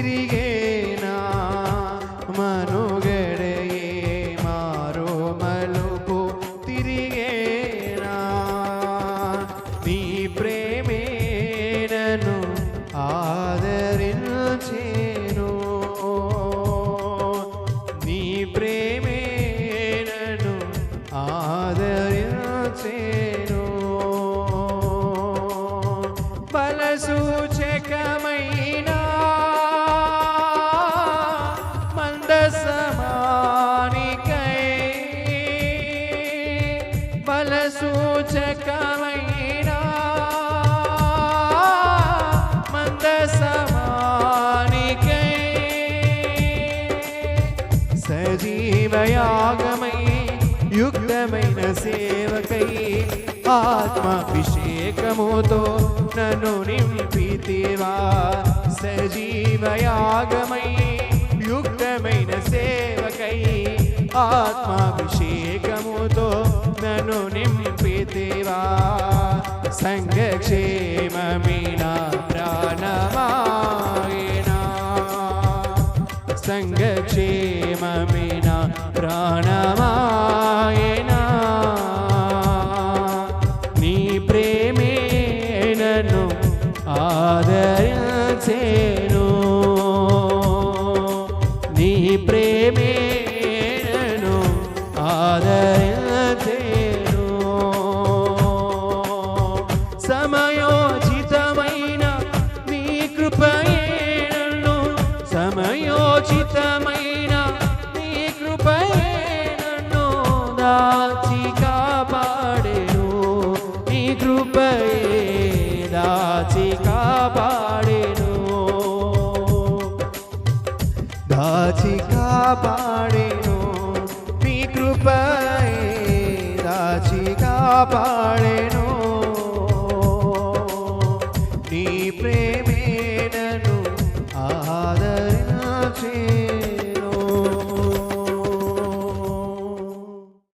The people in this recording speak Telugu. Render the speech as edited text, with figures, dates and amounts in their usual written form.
తిరిగేనా మనుగడయే మారో మలుపు తిరిగేనా నీ ప్రేమే నన్ను ఆదరించేను నీ ప్రేమే నన్ను ఆదరించేను బలసూచకమైన మందసమానికై బలసూచకమైన మందసమానికై సజీవయాగమై యుక్తమైన సేవకై ఆత్మాభిషేకముతో నన్ను నింపితివా సజీవయాగమై యుక్తమైన సేవకై ఆత్మాభిషేకముతో నన్ను నింపితివా సంఘక్షేమమిన ప్రాణమాయనా సంఘక్షేమమిన ప్రాణమాయనా నీ ప్రేమే నన్ను ఆదరించేను నీ ప్రేమే నన్ను ఆదరించేను సమయోచితమైన నీ కృపయే నన్ను సమయోచితమైన నీ కృపయే నన్ను దాచి కాపాడెను నీ కృపయే దాచి కాపాడెను దాచి కాపాడెను నీ కృపయే దాచి కాపాడెను నీ ప్రేమ